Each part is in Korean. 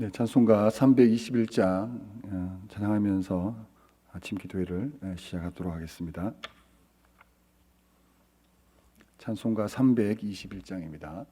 네, 찬송가 321장 찬양하면서 아침 기도회를 시작하도록 하겠습니다. 찬송가 321장입니다.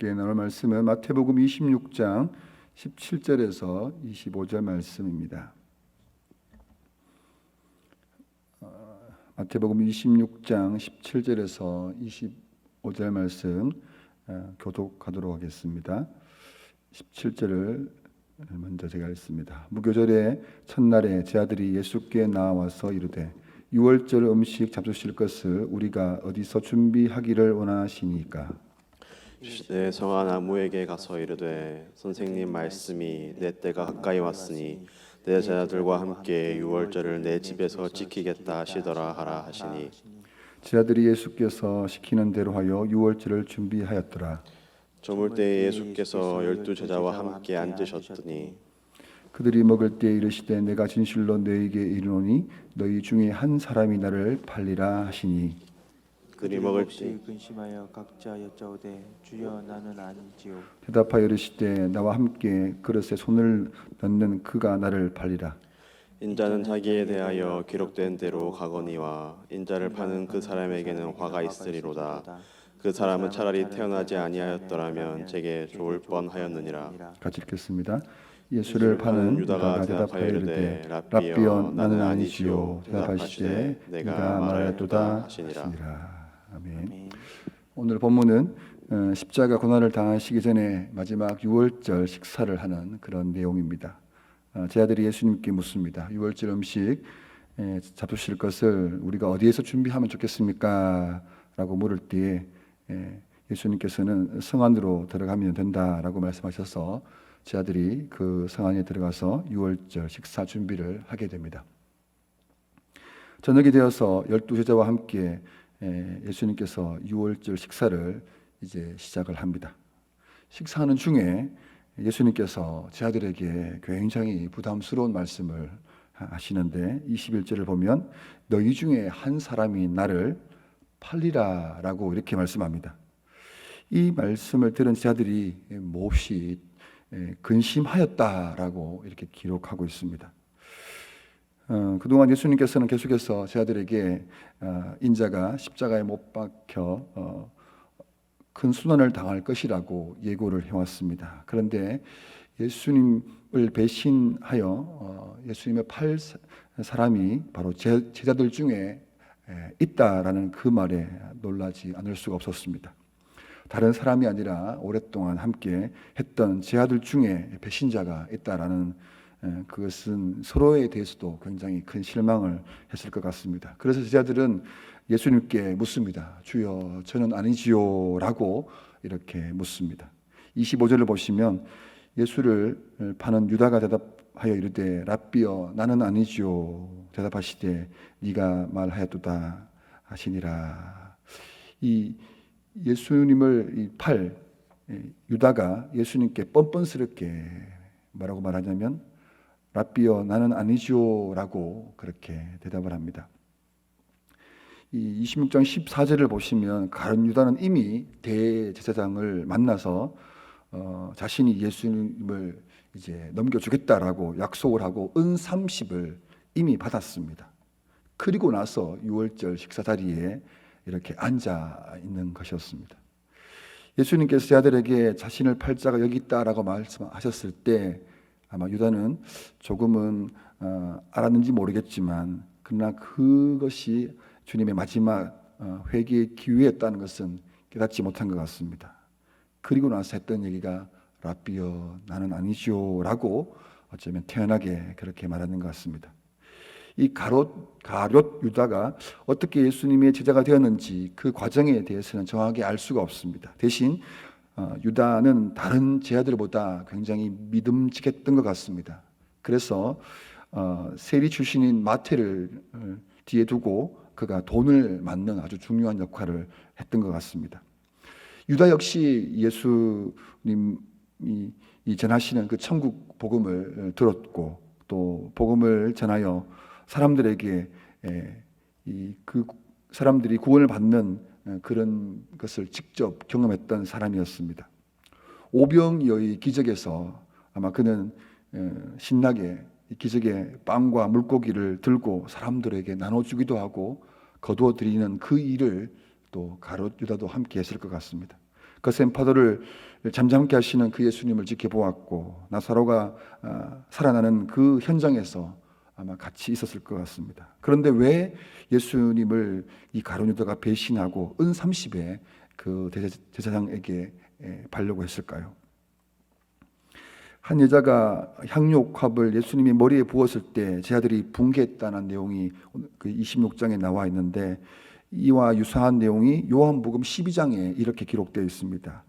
나눌 말씀은 마태복음 26장 17절에서 25절 말씀입니다. 마태복음 26장 17절에서 25절 말씀 교독하도록 하겠습니다. 17절을 먼저 제가 읽습니다. 무교절의 첫날에 제 아들이 예수께 나와서 이르되 유월절 음식 잡수실 것을 우리가 어디서 준비하기를 원하시니까? 내 성한 아무에게 가서 이르되 선생님 말씀이 내 때가 가까이 왔으니 내 제자들과 함께 유월절을 내 집에서 지키겠다 하시더라 하라 하시니 제 아들이 예수께서 시키는 대로 하여 유월절을 준비하였더라. 저물 때에 예수께서 12 제자와 함께 앉으셨더니 그들이 먹을 때에 이르시되 내가 진실로 너희에게 이르노니 너희 중에 한 사람이 나를 팔리라 하시니 그들이 먹을 때 근심하여 각자 여짜오되 주여 나는 아니지요. 대답하여 이르시되 나와 함께 그릇에 손을 넣는 그가 나를 팔리라. 인자는 자기에 대하여 기록된 대로 가거니와 인자를 파는 그 사람에게는 화가 있으리로다. 그 사람은 차라리 태어나지 아니하였더라면 제게 좋을 뻔하였느니라. 같이 읽겠습니다. 예수를 파는 유다가 대답하여 이르되 랍비여 나는 아니지요. 대답하시되 네가 말하였도다 하시니라. 아멘. 오늘 본문은 십자가 고난을 당하시기 전에 마지막 유월절 식사를 하는 그런 내용입니다. 제 아들이 예수님께 묻습니다. 유월절 음식 잡수실 것을 우리가 어디에서 준비하면 좋겠습니까? 라고 물을 때에 예수님께서는 성 안으로 들어가면 된다라고 말씀하셔서 제 아들이 그 성 안에 들어가서 유월절 식사 준비를 하게 됩니다. 저녁이 되어서 12 제자와 함께 예수님께서 유월절 식사를 이제 시작을 합니다. 식사하는 중에 예수님께서 제 아들에게 굉장히 부담스러운 말씀을 하시는데 21절을 보면 너희 중에 한 사람이 나를 팔리라 라고 이렇게 말씀합니다. 이 말씀을 들은 제 아들이 몹시 근심하였다라고 이렇게 기록하고 있습니다. 그동안 예수님께서는 계속해서 제자들에게 인자가 십자가에 못 박혀 큰 순환을 당할 것이라고 예고를 해왔습니다. 그런데 예수님을 배신하여 예수님의 팔 사람이 바로 제자들 중에 있다라는 그 말에 놀라지 않을 수가 없었습니다. 다른 사람이 아니라 오랫동안 함께 했던 제자들 중에 배신자가 있다라는 그것은 서로에 대해서도 굉장히 큰 실망을 했을 것 같습니다. 그래서 제자들은 예수님께 묻습니다. 주여, 저는 아니지요 라고 이렇게 묻습니다. 25절을 보시면 예수를 파는 유다가 대답하여 이르되 랍비여, 나는 아니지요. 대답하시되 네가 말하였도다 하시니라. 이 예수님을 팔 유다가 예수님께 뻔뻔스럽게 뭐라고 말하냐면 랍비여, 나는 아니지요 라고 그렇게 대답을 합니다. 이 26장 14절을 보시면 가룟 유다는 이미 대제사장을 만나서 자신이 예수님을 이제 넘겨주겠다라고 약속을 하고 은 30을 이미 받았습니다. 그리고 나서 유월절 식사 자리에 이렇게 앉아 있는 것이었습니다. 예수님께서 제자들에게 자신을 팔 자가 여기 있다라고 말씀하셨을 때 아마 유다는 조금은 알았는지 모르겠지만 그러나 그것이 주님의 마지막 회개의 기회였다는 것은 깨닫지 못한 것 같습니다. 그리고 나서 했던 얘기가 랍비여, 나는 아니지요 라고 어쩌면 태연하게 그렇게 말하는 것 같습니다. 이 가룟 유다가 어떻게 예수님의 제자가 되었는지 그 과정에 대해서는 정확히 알 수가 없습니다. 대신 유다는 다른 제자들보다 굉장히 믿음직했던 것 같습니다. 그래서 세리 출신인 마태를 뒤에 두고 그가 돈을 맡는 아주 중요한 역할을 했던 것 같습니다. 유다 역시 예수님이 전하시는 그 천국 복음을 들었고 또 복음을 전하여 사람들에게 그 사람들이 구원을 받는 그런 것을 직접 경험했던 사람이었습니다. 오병이어의 기적에서 아마 그는 신나게 기적의 빵과 물고기를 들고 사람들에게 나눠주기도 하고 거두어 드리는 그 일을 또 가룟 유다도 함께 했을 것 같습니다. 거센 파도를 잠잠케 하시는 그 예수님을 지켜보았고 나사로가 살아나는 그 현장에서 아마 같이 있었을 것 같습니다. 그런데 왜 예수님을 이 가룟 유다가 배신하고 은 30에 그 제사장에게 받려고 했을까요? 한 여자가 향유옥합을 예수님이 머리에 부었을 때 제자들이 붕괴했다는 내용이 그 26장에 나와 있는데 이와 유사한 내용이 요한복음 12장에 이렇게 기록되어 있습니다.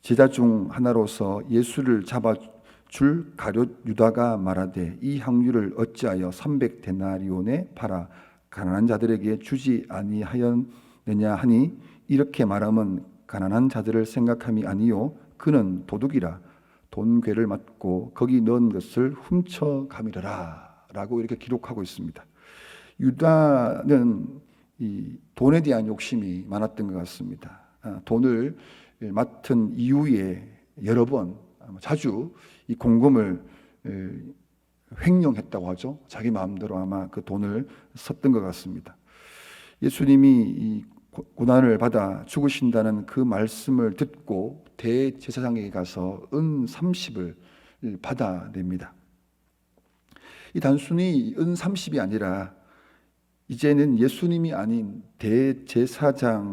제자 중 하나로서 예수를 잡아줄 가룟 유다가 말하되 이 향유를 어찌하여 300데나리온에 팔아 가난한 자들에게 주지 아니하였느냐 하니 이렇게 말하면 가난한 자들을 생각함이 아니요 그는 도둑이라 돈괴를 맞고 거기 넣은 것을 훔쳐가미르라 라고 이렇게 기록하고 있습니다. 유다는 이 돈에 대한 욕심이 많았던 것 같습니다. 돈을 맡은 이후에 여러 번 자주 이 공금을 횡령했다고 하죠. 자기 마음대로 아마 그 돈을 썼던 것 같습니다. 예수님이 이 고난을 받아 죽으신다는 그 말씀을 듣고 대제사장에게 가서 은 30을 받아냅니다. 이 단순히 은 30이 아니라 이제는 예수님이 아닌 대제사장의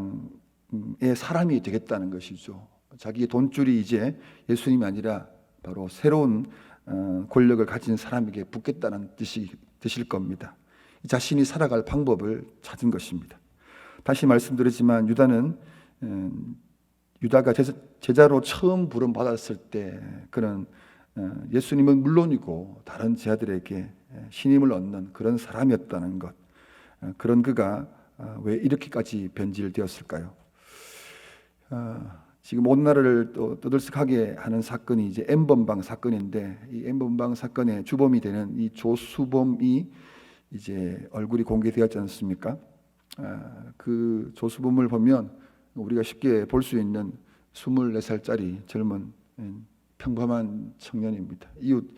사람이 되겠다는 것이죠. 자기의 돈줄이 이제 예수님이 아니라 바로 새로운 권력을 가진 사람에게 붙겠다는 뜻일 겁니다. 자신이 살아갈 방법을 찾은 것입니다. 다시 말씀드리지만 유다가 제자로 처음 부름 받았을 때 그는 예수님은 물론이고 다른 제자들에게 신임을 얻는 그런 사람이었다는 것. 그런 그가 왜 이렇게까지 변질되었을까요? 지금 온 나라를 떠들썩하게 하는 사건이 이제 N번방 사건인데 이 N번방 사건의 주범이 되는 이 조수범이 이제 얼굴이 공개되었지 않습니까? 그 조수범을 보면 우리가 쉽게 볼 수 있는 24살짜리 젊은 평범한 청년입니다. 이웃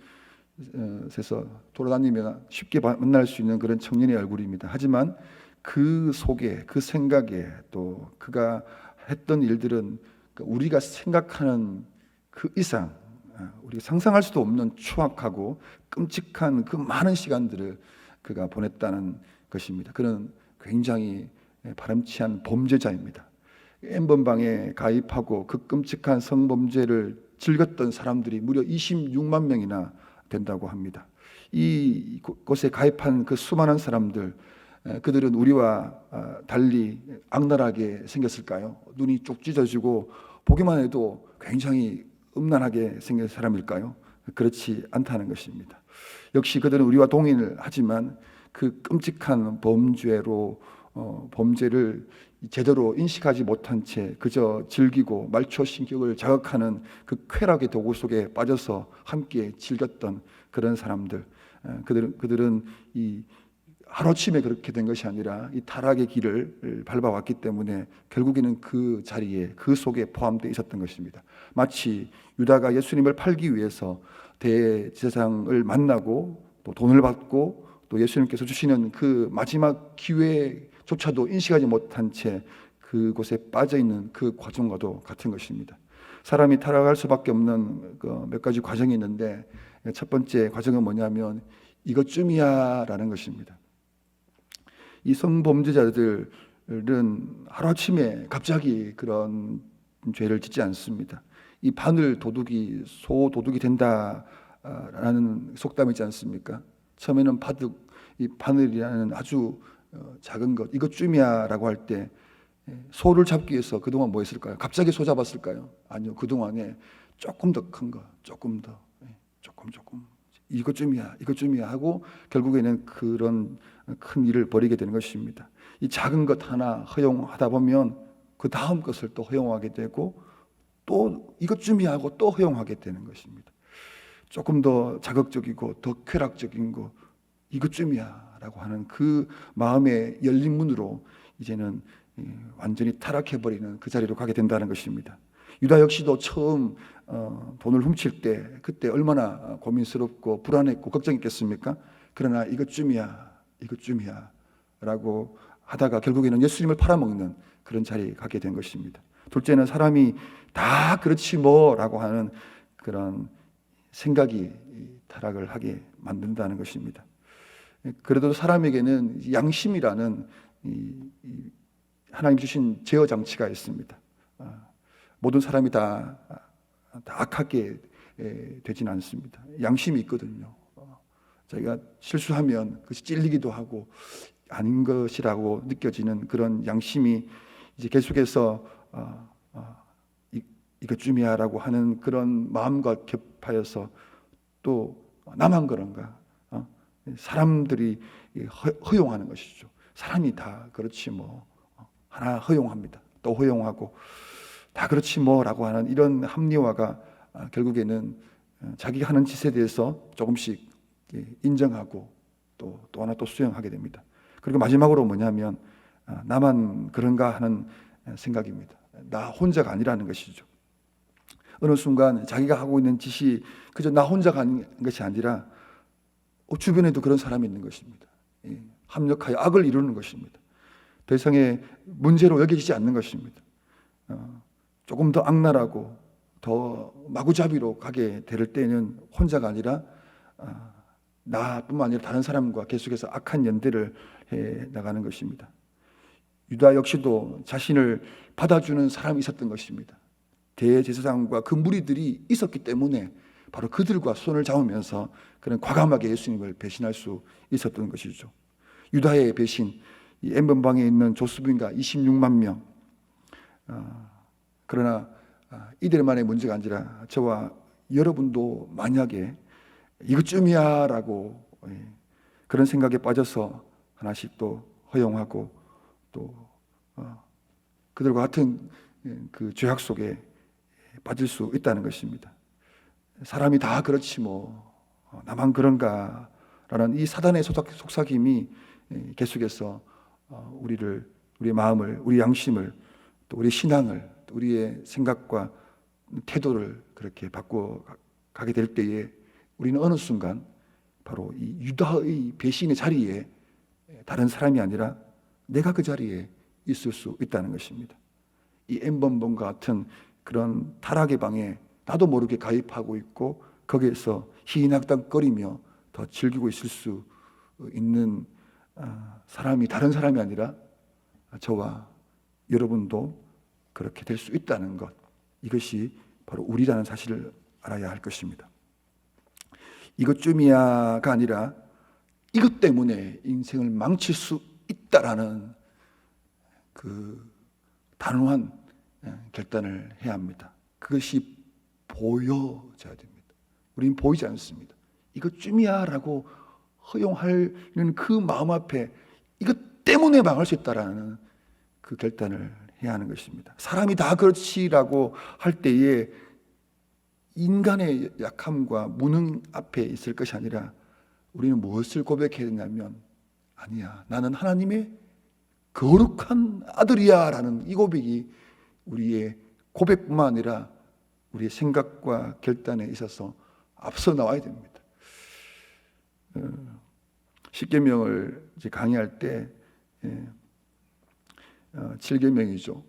곳에서 돌아다니며 쉽게 만날 수 있는 그런 청년의 얼굴입니다. 하지만 그 속에, 그 생각에, 또 그가 했던 일들은 우리가 생각하는 그 이상, 우리가 상상할 수도 없는 추악하고 끔찍한 그 많은 시간들을 그가 보냈다는 것입니다. 그는 굉장히 바람치한 범죄자입니다. N번방에 가입하고 그 끔찍한 성범죄를 즐겼던 사람들이 무려 26만 명이나 된다고 합니다. 이곳에 가입한 그 수많은 사람들, 그들은 우리와 달리 악랄하게 생겼을까요? 눈이 쭉 찢어지고 보기만 해도 굉장히 음란하게 생긴 사람일까요? 그렇지 않다는 것입니다. 역시 그들은 우리와 동의를 하지만 그 끔찍한 범죄를 제대로 인식하지 못한 채 그저 즐기고 말초신경을 자극하는 그 쾌락의 도구 속에 빠져서 함께 즐겼던 그런 사람들, 그들은 이 하루아침에 그렇게 된 것이 아니라 이 타락의 길을 밟아왔기 때문에 결국에는 그 자리에, 그 속에 포함되어 있었던 것입니다. 마치 유다가 예수님을 팔기 위해서 대제사장을 만나고 또 돈을 받고 또 예수님께서 주시는 그 마지막 기회조차도 인식하지 못한 채 그곳에 빠져있는 그 과정과도 같은 것입니다. 사람이 타락할 수밖에 없는 몇 가지 과정이 있는데, 첫 번째 과정은 뭐냐면 이것쯤이야 라는 것입니다. 이 성범죄자들은 하루아침에 갑자기 그런 죄를 짓지 않습니다. 이 바늘 도둑이 소 도둑이 된다라는 속담이 있지 않습니까? 처음에는 이 바늘이라는 아주 작은 것, 이것쯤이야라고 할 때 소를 잡기 위해서 그동안 뭐 했을까요? 갑자기 소 잡았을까요? 아니요. 그동안에 조금 더 큰 거, 조금 조금 이것쯤이야 하고 결국에는 그런 큰 일을 벌이게 되는 것입니다. 이 작은 것 하나 허용하다 보면 그 다음 것을 또 허용하게 되고 또 이것쯤이야 하고 또 허용하게 되는 것입니다. 조금 더 자극적이고 더 쾌락적인 거, 이것쯤이야 라고 하는 그 마음의 열린 문으로 이제는 완전히 타락해버리는 그 자리로 가게 된다는 것입니다. 유다 역시도 처음 돈을 훔칠 때 그때 얼마나 고민스럽고 불안했고 걱정했겠습니까? 그러나 이것쯤이야 라고 하다가 결국에는 예수님을 팔아먹는 그런 자리에 가게 된 것입니다. 둘째는 사람이 다 그렇지 뭐 라고 하는 그런 생각이 타락을 하게 만든다는 것입니다. 그래도 사람에게는 양심이라는 하나님 주신 제어 장치가 있습니다. 모든 사람이 다 악하게 되지는 않습니다. 양심이 있거든요. 자기가 실수하면 그것이 찔리기도 하고 아닌 것이라고 느껴지는 그런 양심이 이제 계속해서 이것쯤이야라고 하는 그런 마음과 겹하여서 또 나만 그런가? 사람들이 허용하는 것이죠. 사람이 다 그렇지 뭐 하나 허용합니다. 또 허용하고 다 그렇지 뭐라고 하는 이런 합리화가 결국에는 자기가 하는 짓에 대해서 조금씩 인정하고 또 하나 또 수용하게 됩니다. 그리고 마지막으로 뭐냐면 나만 그런가 하는 생각입니다. 나 혼자가 아니라는 것이죠. 어느 순간 자기가 하고 있는 짓이 그저 나 혼자가 아닌 것이 아니라 주변에도 그런 사람이 있는 것입니다. 합력하여 악을 이루는 것입니다. 더 이상의 문제로 여겨지지 않는 것입니다. 조금 더 악랄하고 더 마구잡이로 가게 될 때는 혼자가 아니라 나뿐만 아니라 다른 사람과 계속해서 악한 연대를 해 나가는 것입니다. 유다 역시도 자신을 받아주는 사람이 있었던 것입니다. 대제사장과 그 무리들이 있었기 때문에 바로 그들과 손을 잡으면서 그런 과감하게 예수님을 배신할 수 있었던 것이죠. 유다의 배신, 이 N번방에 있는 조수빈과 26만 명. 그러나 이들만의 문제가 아니라 저와 여러분도 만약에 이것쯤이야 라고 그런 생각에 빠져서 하나씩 또 허용하고 또 그들과 같은 그 죄악 속에 빠질 수 있다는 것입니다. 사람이 다 그렇지 뭐 나만 그런가 라는 이 사단의 속삭임이 계속해서 우리의 마음을, 우리 양심을, 또 우리 신앙을, 또 우리의 생각과 태도를 그렇게 바꿔 가게 될 때에 우리는 어느 순간 바로 이 유다의 배신의 자리에 다른 사람이 아니라 내가 그 자리에 있을 수 있다는 것입니다. 이 N번번과 같은 그런 타락의 방에 나도 모르게 가입하고 있고 거기에서 희낙당거리며 더 즐기고 있을 수 있는 사람이 다른 사람이 아니라 저와 여러분도 그렇게 될 수 있다는 것, 이것이 바로 우리라는 사실을 알아야 할 것입니다. 이것쯤이야가 아니라 이것 때문에 인생을 망칠 수 있다라는 그 단호한 결단을 해야 합니다. 그것이 보여져야 됩니다. 우리는 보이지 않습니다. 이것쯤이야라고 허용하는 그 마음 앞에 이것 때문에 망할 수 있다라는 그 결단을 해야 하는 것입니다. 사람이 다 그렇지라고 할 때에 인간의 약함과 무능 앞에 있을 것이 아니라 우리는 무엇을 고백해야 되냐면 아니야, 나는 하나님의 거룩한 아들이야 라는 이 고백이 우리의 고백뿐만 아니라 우리의 생각과 결단에 있어서 앞서 나와야 됩니다. 십계명을 이제 강의할 때 7계명이죠.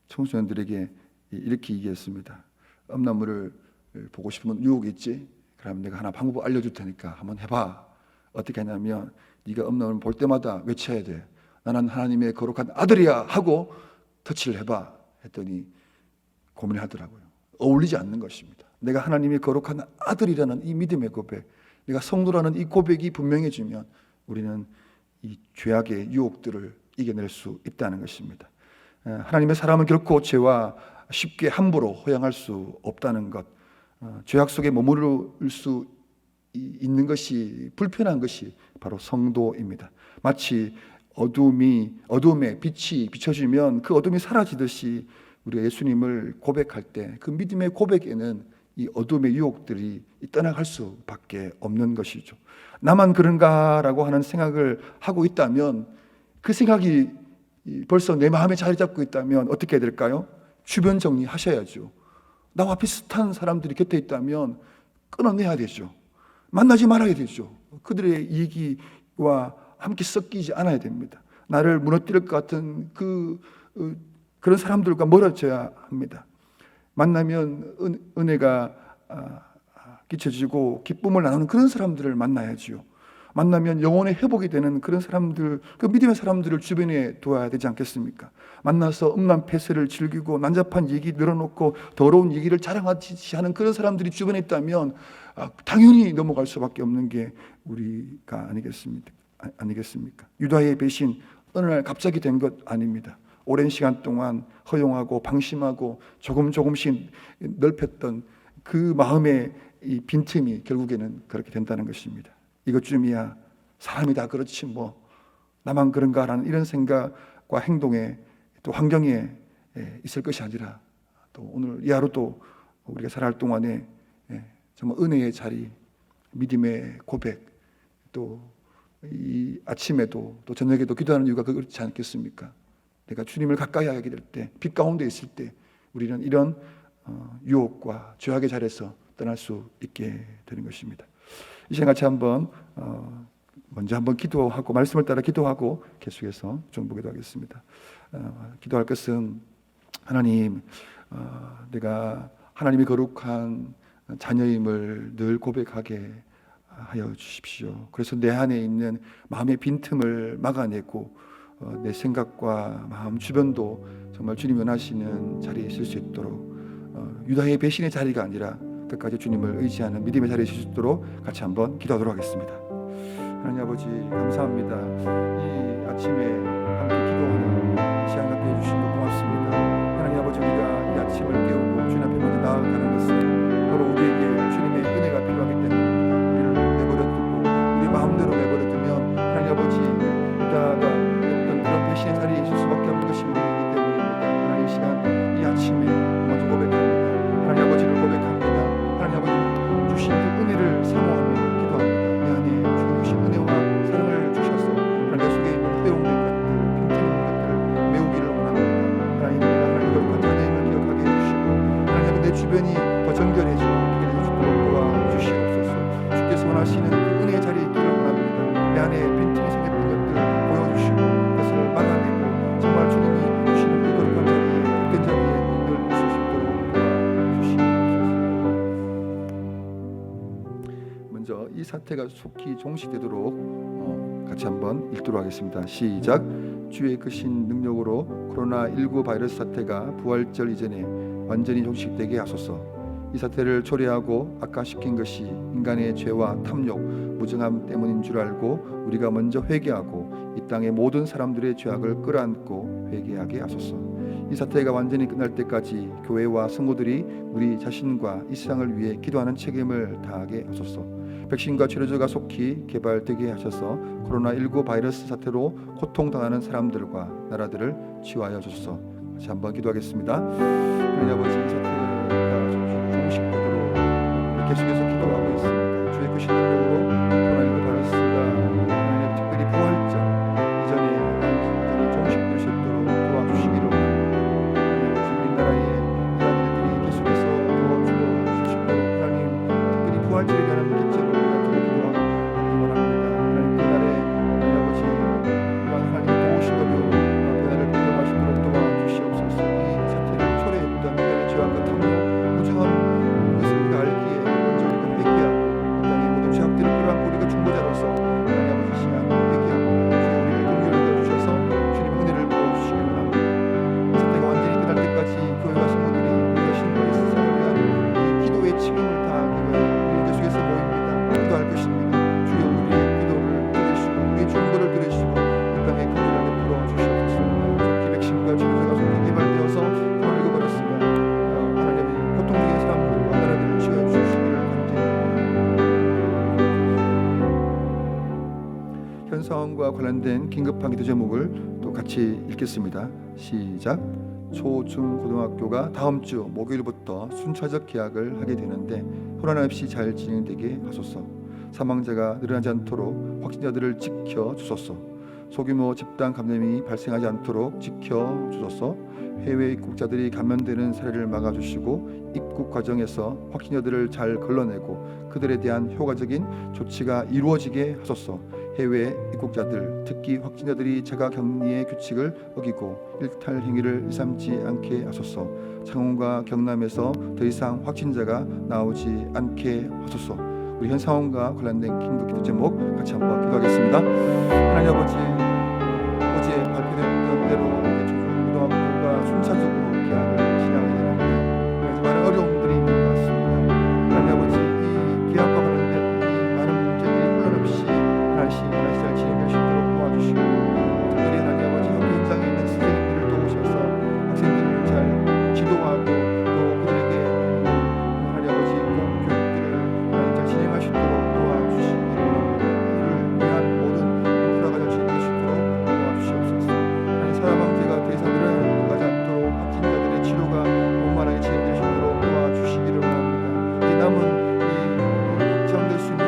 청소년들에게 이렇게 얘기했습니다. 음란물을 보고 싶으면 유혹이 있지? 그럼 내가 하나 방법 알려줄 테니까 한번 해봐. 어떻게 하냐면 네가 음란물 볼 때마다 외쳐야 돼. 나는 하나님의 거룩한 아들이야 하고 터치를 해봐. 했더니 고민을 하더라고요. 어울리지 않는 것입니다. 내가 하나님의 거룩한 아들이라는 이 믿음의 고백, 내가 성도라는 이 고백이 분명해지면 우리는 이 죄악의 유혹들을 이겨낼 수 있다는 것입니다. 하나님의 사람은 결코 죄와 쉽게 함부로 허용할 수 없다는 것, 죄악 속에 머무를 수 있는 것이 불편한 것이 바로 성도입니다. 마치 어둠에 빛이 비춰지면 그 어둠이 사라지듯이 우리가 예수님을 고백할 때 그 믿음의 고백에는 이 어둠의 유혹들이 떠나갈 수밖에 없는 것이죠. 나만 그런가라고 하는 생각을 하고 있다면 그 생각이 벌써 내 마음에 자리 잡고 있다면 어떻게 해야 될까요? 주변 정리하셔야죠. 나와 비슷한 사람들이 곁에 있다면 끊어내야 되죠. 만나지 말아야 되죠. 그들의 얘기와 함께 섞이지 않아야 됩니다. 나를 무너뜨릴 것 같은 그런 사람들과 멀어져야 합니다. 만나면 은혜가 끼쳐지고 기쁨을 나누는 그런 사람들을 만나야지요. 만나면 영혼의 회복이 되는 그런 사람들, 그 믿음의 사람들을 주변에 두어야 되지 않겠습니까? 만나서 음란 폐쇄를 즐기고 난잡한 얘기 늘어놓고 더러운 얘기를 자랑하듯이 하는 그런 사람들이 주변에 있다면 당연히 넘어갈 수밖에 없는 게 우리가 아니겠습니까? 유다의 배신 어느 날 갑자기 된 것 아닙니다. 오랜 시간 동안 허용하고 방심하고 조금씩 넓혔던 그 마음의 이 빈틈이 결국에는 그렇게 된다는 것입니다. 이것쯤이야 사람이 다 그렇지 뭐 나만 그런가라는 이런 생각과 행동에 또 환경에 있을 것이 아니라 또 오늘 이 하루도 우리가 살아갈 동안에 정말 은혜의 자리, 믿음의 고백, 또 이 아침에도 또 저녁에도 기도하는 이유가 그렇지 않겠습니까? 내가 주님을 가까이 하게 될 때, 빛 가운데 있을 때 우리는 이런 유혹과 죄악의 자리에서 떠날 수 있게 되는 것입니다. 이 시간 같이 한번 먼저 한번 기도하고 말씀을 따라 기도하고 계속해서 정보기도 하겠습니다. 기도할 것은 하나님, 내가 하나님의 거룩한 자녀임을 늘 고백하게 하여 주십시오. 그래서 내 안에 있는 마음의 빈틈을 막아내고 내 생각과 마음 주변도 정말 주님 원하시는 자리에 있을 수 있도록 유다의 배신의 자리가 아니라 끝까지 주님을 의지하는 믿음의 자리에 있을 수 있도록 같이 한번 기도하도록 하겠습니다. 하나님 아버지 감사합니다. 이 아침에 함께 기도하는 시간 갖게 해주신 것 고맙습니다. 하나님 아버지 우리가 이 아침을 깨우고 주님 앞에 먼저 나아가는 것은 바로 우리에게 주님의 은혜가 필요하기 때문입니다. 우리를 내버려두고 우리 마음대로 내버려두면 하나님 아버지 유다가 했던 그런 배신의 자리에 있을 수밖에 없는 것이 우리이기 때문입니다. 하나님 이 시간 이 아침에 먼저 고백합니다. 하나님 아버지를 고백합니다. 하나님 아버지 주신 그 은혜를 사모하며 기도합니다. 내 안에 주님 주신 은혜와 사랑을 주셔서 하나님 내 속에 있는 회복된 것들, 빈틈 있는 것들을 메우기를 원합니다. 하나님 내가 하나님 거룩한 자녀임을 기억하게 해주시고 하나님 내 주변이 더 원하시는 그 은혜의 자리에 있기를 원합니다. 내 안에 빈틈이 생겼던 것들 보여주시고 그것을 막아내고 정말 주님이 주시는 그 거룩한 자리에 복된 자리에 늘 있을 수 있도록 도와주시옵소서. 먼저 이 사태가 속히 종식되도록 같이 한번 읽도록 하겠습니다. 시작. 주의 크신 능력으로 코로나19 바이러스 사태가 부활절 이전에 완전히 종식되게 하소서. 이 사태를 초래하고 악화시킨 것이 인간의 죄와 탐욕, 무정함 때문인 줄 알고 우리가 먼저 회개하고 이 땅의 모든 사람들의 죄악을 끌어안고 회개하게 하소서. 이 사태가 완전히 끝날 때까지 교회와 성도들이 우리 자신과 이 세상을 위해 기도하는 책임을 다하게 하소서. 백신과 치료제가 속히 개발되게 하셔서 코로나19 바이러스 사태로 고통당하는 사람들과 나라들을 치유하여 주소서. 다시 한번 기도하겠습니다. 하나님 아버지, 이 사태가 종식되도록 계속해서 기도하고 있습니다. 주의 크신 능력으로 코로나19 바이러스가 하나님 특별히 부활절 이전에 완전히 종식될 수 있도록 도와주시기를 원합니다. 우리나라의 이러한 일들이 계속해서 도와주실 수 있도록 하나님 특별히 부활절에 대한 기점을 기도하기 원합니다. 하나님 그날에 하나님 아버지 이러한 하나님의 도우시더며 변화를 경험하시도록 도와주시옵소서. 이 사태를 초래했던 인간의 죄악과 탐욕, 무정함 이것을 우리가 알기에 먼저 우리가 회개하고 이 땅의 모든 죄악들을 끌어안고 우리가 중보자로서 하나님 아버지 시간 회개하고 주의 우리를 긍휼히 여겨주셔서 주님 은혜를 부어주시기 원합니다. 이 사태가 완전히 끝날 때까지 교회와 성도들이 우리 자신과 이 세상을 위한 이 기도의 책임을 다하기 위해 우리 계속해서 모입니다. 기도할 것입니다. 주여 우리의 기도를 들으시고 우리의 중보를 들으시고 이 땅에 긍휼하게 풀어주시옵소서. 속히 백신과 치료제가 속히 개발되어서 코로나19 바이러스가 하나님의 고통 중의 사람들과 나라들을 치유해주시기를 간절히 현 상황과 관련된 긴급한 기도 제목을 또 같이 읽겠습니다. 시작. 초중고등학교가 다음 주 목요일부터 순차적 개학을 하게 되는데 혼란 없이 잘 진행되게 하소서. 사망자가 늘어나지 않도록 확진자들을 지켜주소서. 소규모 집단 감염이 발생하지 않도록 지켜주소서. 해외 입국자들이 감염되는 사례를 막아주시고 입국 과정에서 확진자들을 잘 걸러내고 그들에 대한 효과적인 조치가 이루어지게 하소서. 해외 입국자들, 특히 확진자들이 자가격리의 규칙을 어기고 일탈 행위를 일삼지 않게 하소서. 창원과 경남에서 더 이상 확진자가 나오지 않게 하소서. 우리 현 상황과 관련된 긴급 기도 제목 같이 한번 기도하겠습니다. 하나님 아버지, 어제 발표된 대로 초중고등학교가 순차적으로 개학을 진행하게 되는데 많은 어려움들이 있는 것 같습니다. 하나님 아버지, 이 개학과 관련된 이 많은 문제들이 혼란 없이 하나씩 잘 진행될 수 있도록 도와주시고 특별히 하나님 아버지 학교 현장에 있는 선생님들을 도우셔서 학생들을 잘 지도하고 또 그들에게 하나님 아버지 교육들을 하나님 잘 진행할 수 있도록 도와주시기를 원합니다. 이를 위한 모든 인프라가 잘 진행될 수 있도록 도와주시옵소서. 하나님 사망자가 더 이상 늘어나지 않도록 확진자들의 치료가 원만하게 진행될 수 있도록 도와주시기를 원합니다. 이 남은 확장될 수 있는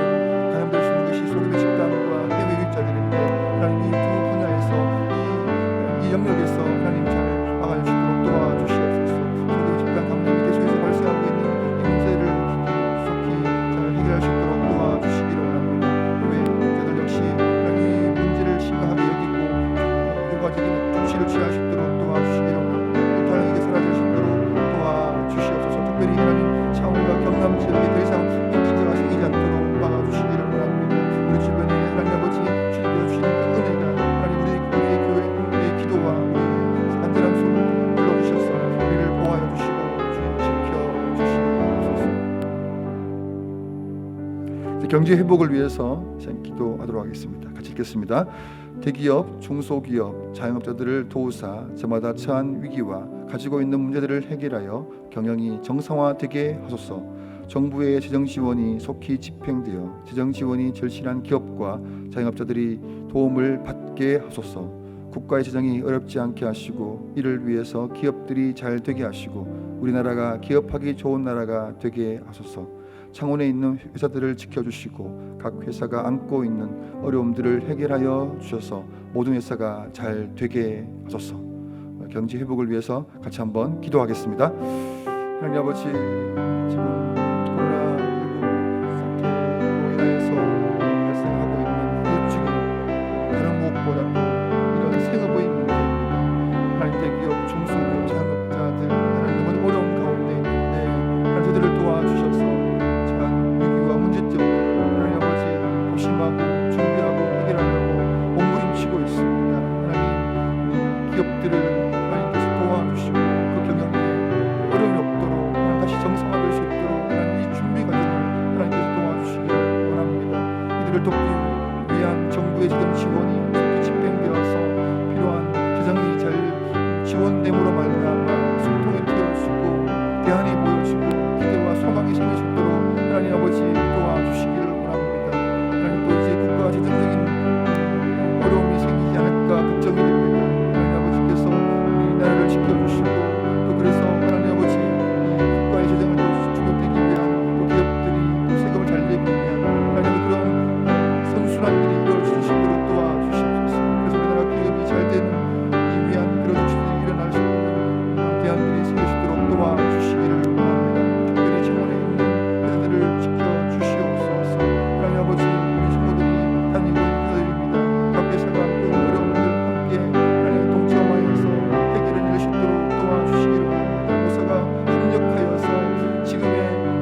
감염될 수 있는 것이 소규모 집단과 해외 유입자들인데 하나님 이 두 분야에서 이 영역에서 하나님 잘 막아줄 수 있도록 도와주시옵소서. 소규모 집단 감염이 계속해서 발생하고 있는 이 문제를 속히 잘 해결할 수 있도록 도와주시기를 원합니다. 해외 유입자들 역시 하나님 이 문제를 심각하게 여기고 효과적인 조치를 취할 수 있도록 도와주시기를 원합니다. 일탈하게 사라질 수 있도록 도와주시옵소서. 특별히 하나님 창원과 경남 지역에 더 이상 확진자가 생기지 않도록 막아주시기를 원합니다. 우리 주변에 하나님 아버지 주님께서 주시는 그 은혜가 하나님 우리의 교회의 기도와 우리 간절한 소를 들어주셔서 우리를 보호하여 주시고 지켜주시옵소서. 이제 경제 회복을 위해서 기도하도록 하겠습니다. 같이 읽겠습니다. 대기업, 중소기업, 자영업자들을 도우사 저마다 처한 위기와 가지고 있는 문제들을 해결하여 경영이 정상화되게 하소서. 정부의 재정 지원이 속히 집행되어 재정 지원이 절실한 기업과 자영업자들이 도움을 받게 하소서. 국가의 재정이 어렵지 않게 하시고 이를 위해서 기업들이 잘 되게 하시고 우리나라가 기업하기 좋은 나라가 되게 하소서. 창원에 있는 회사들을 지켜주시고 각 회사가 안고 있는 어려움들을 해결하여 주셔서 모든 회사가 잘 되게 하소서. 경제 회복을 위해서 같이 한번 기도하겠습니다. 하나님 아버지, 지금 코로나19 사태로 인하여서 이들을 돕기 위한 정부의 재정 지원이 속히 집행되어서 필요한 재정이 잘 지원됨으로 말미암아 숨통이 트여주시고 대안이 보여주시고 기대와 소망이 생길 수 있도록 하나님 아버지 도와주시기를 원합니다. 하나님 또 이제 국가 재정적인 어려움이 생기지 않을까 걱정이 됩니다. 하나님 아버지께서 우리 나라를 지켜주시고 또 그래서 하나님 아버지 이 국가의 재정을 또 주급되기 위한 또 기업들이 또 세금을 잘 내기 위한 하나님 그런 선순환 일이 이루어질 수 있도록 도와주시옵소서. 그래서 우리나라 기업이 잘 되는 이 위한 그런 조치들이 일어날 수 있는 대안들이 생길 수 있도록 도와주시기를 원합니다. 특별히 청원에 있는 회사들을 지켜주시옵소서. 하나님 아버지 우리 친구들이 다니고 있는 회사들입니다. 각 회사가 안고 있는 어려움들 함께 하나님 동참하여서 해결을 이룰 수 있도록 도와주시기를 원합니다. 모사가 협력하여서 지금의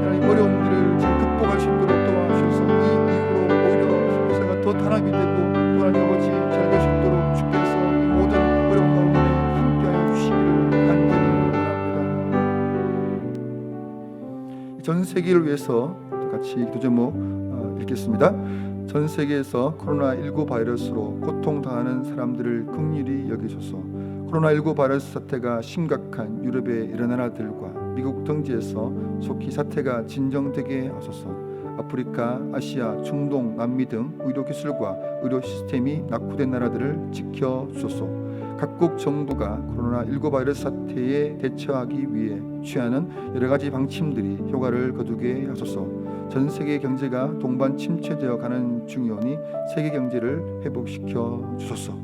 하나님 어려움들을 잘 극복할 수 있도록 도와주셔서 이 이후로 오히려 회사가 더 단합이 되고 또 하나님 아버지 잘 될 수 있도록 주께서 이 모든 어려운 가운데 함께하여 주시기를 간절히 원합니다. 전 세계를 위해서 같이 기도 제목 읽겠습니다. 전 세계에서 코로나19 바이러스로 고통당하는 사람들을 긍휼히 여기소서. 코로나19 바이러스 사태가 심각한 유럽의 여러 나라들과 미국 등지에서 속히 사태가 진정되게 하소서. 아프리카, 아시아, 중동, 남미 등 의료 기술과 의료 시스템이 낙후된 나라들을 지켜주소서. 각국 정부가 코로나19 바이러스 사태에 대처하기 위해 취하는 여러 가지 방침들이 효과를 거두게 하소서. 전 세계 경제가 동반 침체되어 가는 중이오니 세계 경제를 회복시켜 주소서.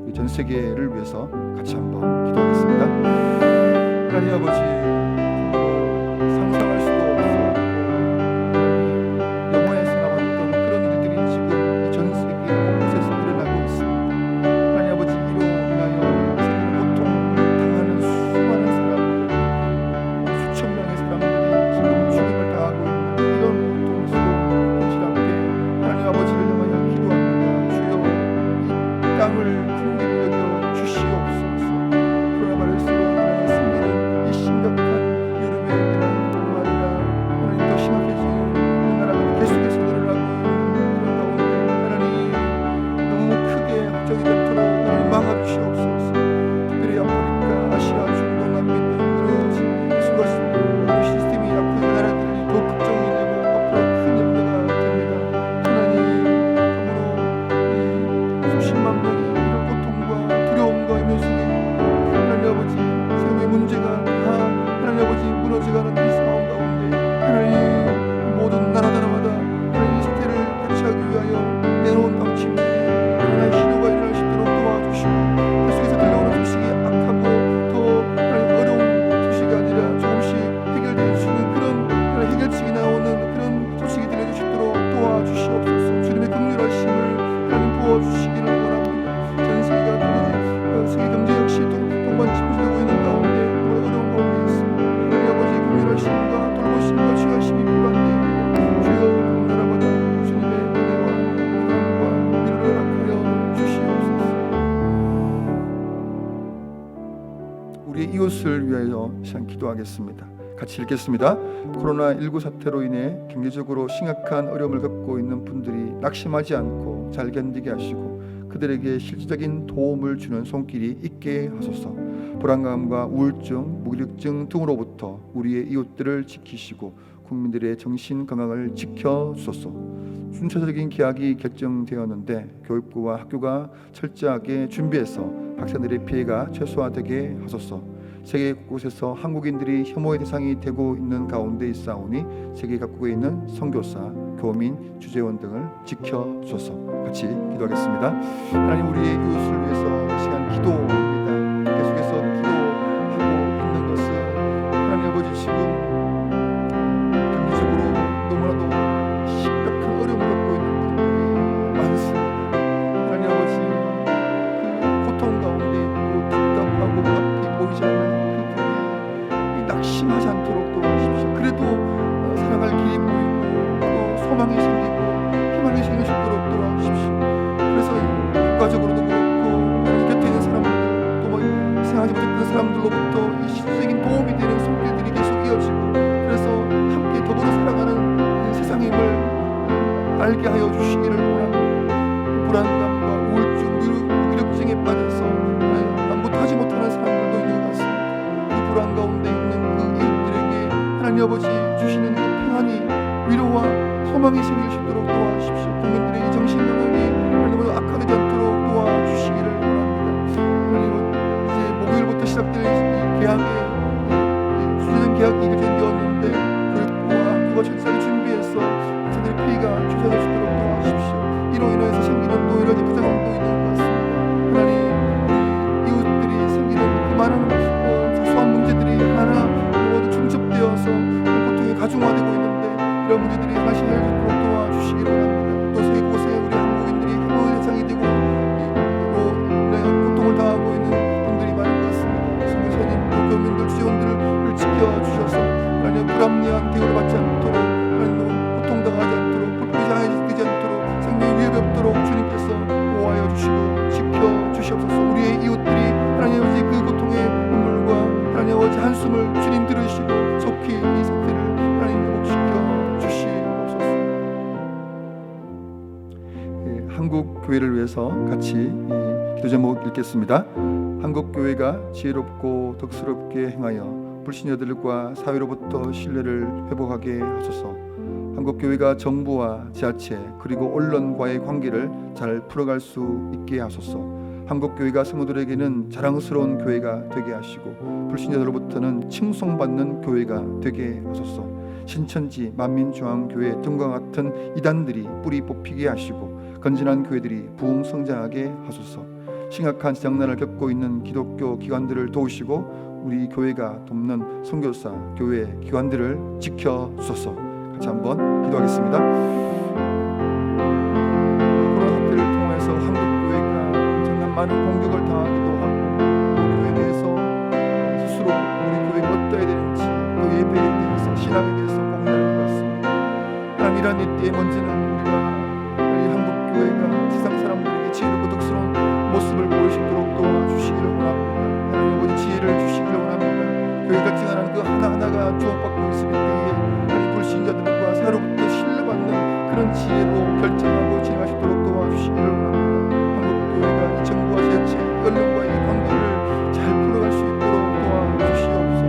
우리 전 세계를 위해서 같이 한번 기도하겠습니다. 하나님 아버지, 상상할 수도 없어 영화에서나 봤던 그런 일들이 지금 이 전 세계 곳곳에서 일어나고 있습니다. 하나님 아버지, 이로 인하여 생명 고통 당하는 수많은 사람들, 수천 명의 사람들이 지금 죽음을 당하고 있는 이런 고통스러운 현실 앞에 하나님 아버지를 향하여 기도합니다. 주여, 이 땅을 긍휼히 여겨 주시옵소서. 코로나 바이러스로 인하여 생기는 이 심각한 여름의 대란뿐만 아니라 하나님 더 심각해지는 나라가 계속해서 늘어나고 있는 이런 가운데 하나님 너무 크게 걱정이 되도록 하나님 막아주시옵소서. 특별히 아프리카, 아시아, 중동, 남미 등 이루어진 기술과 의료 시스템이 약한 나라들이 더 걱정이 되고 앞으로 큰 염려가 됩니다. 하나님, 참으로 이 수십만 명이 이런 고통과 두려움과 염려 속에 하나님 아버지 생명의 문제가 다 하나님 아버지 무너져가는 이 상황 가운데 하나님 모든 나라마다 하나님 이 사태를 대처하기 위하여 내놓은 방침들이 하나님의 실효가 일어날 수 있도록 도와주시고 계속해서 들려오는 소식이 악하고 더 하나님 어려운 소식이 아니라 조금씩 해결될 수 있는 그런 하나님 해결책이 나오는 그런 소식이 들려줄 수 있도록 도와주시옵소서. 주님의 긍휼하심을 하나님 부어주시기를 원합니다. 전 세계가 세계 경제 역시 동반 침체되고 있는 가운데 어려운 가운데 있습니다. 하나님 아버지의 긍휼하심과 돌보심과 주하심이 필요한데 주여 각 나라마다 주님의 은혜와 사랑과 위로를 허락하여 주시옵소서. 우리의 이웃을 위하여 시간 기도하겠습니다. 같이 읽겠습니다. 코로나19 사태로 인해 경제적으로 심각한 어려움을 겪고 있는 분들이 낙심하지 않고 잘 견디게 하시고 그들에게 실질적인 도움을 주는 손길이 있게 하소서. 불안감과 우울증, 무기력증 등으로부터 우리의 이웃들을 지키시고 국민들의 정신 건강을 지켜주소서. 순차적인 계약이 결정되었는데 교육부와 학교가 철저하게 준비해서 학생들의 피해가 최소화되게 하소서. 세계 곳곳에서 한국인들이 혐오의 대상이 되고 있는 가운데 있사오니 세계 각국에 있는 선교사, 교민, 주재원 등을 지켜주소서. 같이 기도하겠습니다. 하나님, 우리의 이웃을 위해서 이 시간 기도합니다. 계속해서 기도하고 있는 것은 하나님 아버지 지금 경제적으로 너무나도 심각한 어려움을 겪고 있는 분들이 많습니다. 하나님 아버지, 그 고통 가운데 있고 답답하고 앞이 보이지 않는 그들이 낙심하지 않도록 도와주십시오. 그래도 살아갈 길이 보이고 또 소망이 생기고 희망이 생길 수 있도록 도와주십시오. 그래서 국가적으로도 그렇고 곁에 있는 사람들 하여 주시기를 원합니다. 불안감과 우울증, 무기력증에 빠져서 아무것도 하지 못하는 사람들도 있는 것 같습니다. 그 불안 가운데 있는 그 이웃들에게 하나님 아버지 주시는 그 평안이 위로와 소망이 생길 수 있도록 도와주십시오. 국민들의 이 정신 영혼이 하나님 악화되지 않도록 도와주시기를 원합니다. 하나님 이제 목요일부터 시작될 이 개학의 주제된 개학이 이루어졌는데 교육부와 학교가 철저하게 준비해서 학생들의 피해가 조장될 수 있도록 도와주십시오. 이로 인해서 생기는 또 여러 가지 부작용도 있는 것 같습니다. 하나님 우리 이웃들이 생기는 그 많은 사소한 문제들이 하나 모두 중첩되어서 고통이 가중화되고 있는데 이런 문제들이 하나씩 해결되도록 도와주시기를 원합니다. 또 세계 곳에 우리 한국인들이 해고의 대상이 되고 고통을 당하고 있는 분들이 많은 것 같습니다. 선교사님 또 교민들 주재원들을 지켜주셔서 하나님 불합리한 대우를 받지 않도록 하나님 고통당하지 않도록 불법이 되지 않도록 생명의 위협이 없도록 주님께서 보호하여 주시고 지켜주시옵소서. 우리의 이웃들이 하나님 아버지 그 고통의 눈물과 하나님 아버지 한숨을 주님 들으시고 속히 이 사태를 하나님 회복시켜 주시옵소서. 한국 교회를 위해서 같이 기도 제목 읽겠습니다. 한국 교회가 지혜롭고 덕스럽게 행하여 불신자들과 사회로부터 신뢰를 회복하게 하소서. 한국 교회가 정부와 지자체 그리고 언론과의 관계를 잘 풀어갈 수 있게 하소서. 한국 교회가 성도들에게는 자랑스러운 교회가 되게 하시고 불신자들로부터는 칭송받는 교회가 되게 하소서. 신천지 만민중앙교회 등과 같은 이단들이 뿌리 뽑히게 하시고 건전한 교회들이 부흥성장하게 하소서. 심각한 재정난을 겪고 있는 기독교 기관들을 도우시고 우리 교회가 돕는 선교사 교회 기관들을 지켜주소서. 같이 한번 기도하겠습니다. 코로나 사태를 통해서 한국 교회가 정말 많은 공격을 당하기도 하고 또 교회에 대해서 스스로 우리 교회가 어떠해야 되는지 또 예배에 대해서 신앙에 대해서 고민하는 것 같습니다. 하나님 이런 이때에 먼저는 우리가 한국 교회가 세상 사람들에게 지혜롭고 덕스러운 모습을 보일 수 있도록 도와주시기를 원합니다. 하나님 아버지 지혜를 주시기를 원합니다. 교회가 증언하는 그 하나하나가 주목받고 있을 때에 하나님 불신자들과 사로부터 신뢰받는 그런 지혜로 결정하고 진행할 수 있도록 도와주시기를 원합니다. 한국 교회가 이 정부와 지자체, 언론과의 관계를 잘 풀어갈 수 있도록 도와주시옵소서.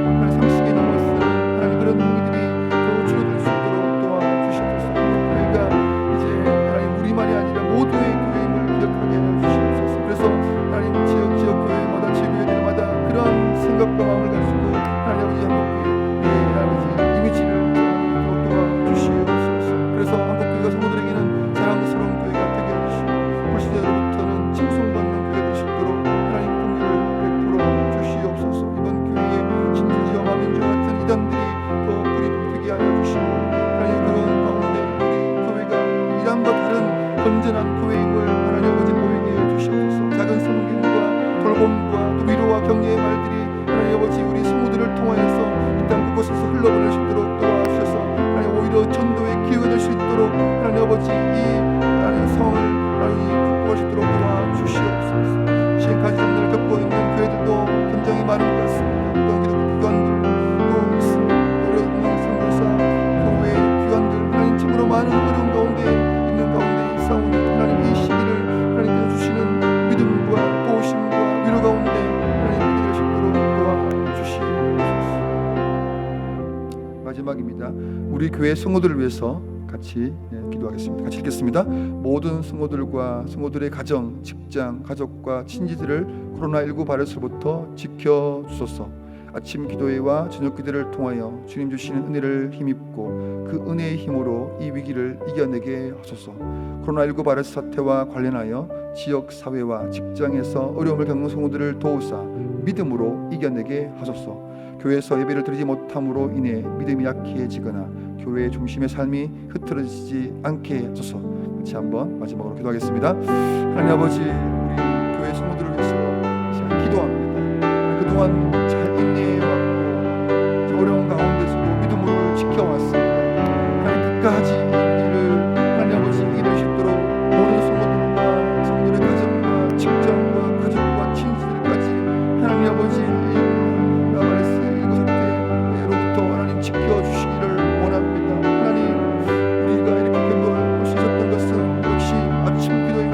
하나님 상식에 넘어서는 하나님 그런 행위들이 더 줄어들 수 있도록 도와주시옵소서. 교회가 이제 하나님 우리만이 아니라 모두의 교회임을 기억하게 해주시옵소서. 그래서 하나님 지역 교회마다 지교회들마다 그러한 생각과 마음을 가지고 하나님 아버지 한국교회 아버지 이미지를 도와주시옵소서. 그래서 한국교회가 성도들에게는 자랑스러운 교회가 되게 해주시고 불신자로부터는 칭송받는 교회가 될 수 있도록 하나님 긍휼을 베풀어 주시옵소서. 이번 교회에 신천지와 만민중 같은 이단들이 더 뿌리 뽑히게 하여 주시고 하나님 그런 가운데 우리 교회가 이란과 다른 건전한 교회임을 하나님 아버지 보이게 해 주시옵소서. 작은 섬김과 돌봄과 또 위로와 격려의 말들이 하나님 아버지 우리 성도들을 통하여서 이 땅 곳곳에서 흘러보낼 수 있도록 도와주셔서 하나님 오히려 전도의 기회가 될 수 있도록 하나님 아버지 이 하나님 성을 하나님 극복할 수 있도록 도와주시옵소서. 시행까지 장면을 겪고 있는 교회들도 굉장히 많은 것 같습니다. 또 기독교 기관들도 있습니다. 오래 있는 선교사 교회 기관들 하나님 참으로 많은 어려운 가운데 있는 가운데 싸우는 하나님 이 시기를 하나님께서 주시는 믿음과 도우심과 위로 가운데 하나님 믿게 될 수 있도록 도와주시옵소서. 마지막입니다. 우리 교회 성도들을 위해서 같이 기도하겠습니다. 같이 읽겠습니다. 모든 성도들과 성도들의 가정, 직장, 가족과 친지들을 코로나19 바이러스로부터 지켜주소서. 아침 기도회와 저녁 기도를 통하여 주님 주시는 은혜를 힘입고 그 은혜의 힘으로 이 위기를 이겨내게 하소서. 코로나19 바이러스 사태와 관련하여 지역 사회와 직장에서 어려움을 겪는 성도들을 도우사 믿음으로 이겨내게 하소서. 교회에서 예배를 드리지 못함으로 인해 믿음이 약해지거나 교회의 중심의 삶이 흐트러지지 않게 하소서. 같이 한번 마지막으로 기도하겠습니다. 하나님 아버지 우리 교회 성도들을 위해서 기도합니다. 그동안 잘 인내해왔고 어려운 가운데서도 믿음으로 지켜왔습니다. 하나님 끝까지 이를 하나님 아버지 이길 수 있도록 모든 성도들과 성도들의 가정과 직장과 가족과 친지들까지 하나님 아버지 나바레스 일곱 사태로부터 하나님 지켜주시기를 원합니다. 하나님 우리가 이렇게 견뎌올 수 있었던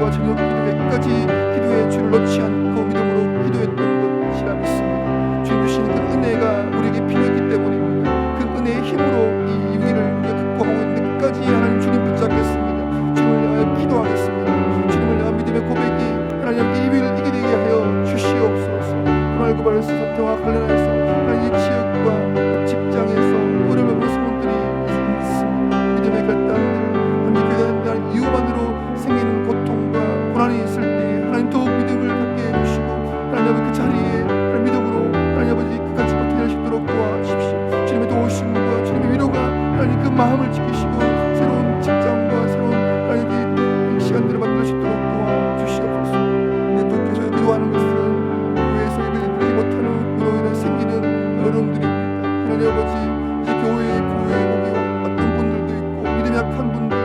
아침과 저녁 기도회까지 기도의 줄을 놓지 않고 믿음으로 기도했던 것이라 믿습니다. 주님 주신 그 은혜가 우리에게 필요했기 때문입니다. 그 은혜의 힘으로 이 위기를 우리가 극복하고 있는 끝까지 하나님 주님 붙잡겠습니다. 주님을 위하여 기도하겠습니다. 주님을 위한 믿음의 고백이 하나님 이 위기를 이기게 하여 주시옵소서. 코로나19 사태와 관련해서 하나님 이 지역과 직장에서 어려움을 겪는 분들이 있습니다. 믿음의 결단들, 하나님 교회에 대한 이유만으로 생기는 고통과 고난이 있을 때 하나님 더욱 믿음을 갖게 해주시고 하나님 아버지 그 자리에 하나님 믿음으로 하나님 아버지 끝까지 버텨낼 수 있도록 도와주십시오. 주님의 도우심과 주님의 위로가 하나님 그 마음을 지키시고 새로운 직장과 새로운 하나님 이 시간들을 만들 수 있도록 도와주시옵소서. 우리 또 계속 기도하는 것은 교회에서 예배드리지 못하는 으로 인해 생기는 어려움들입니다. 하나님 아버지 이제 교회에 오게 어떤 분들도 있고 믿음이 약한 분들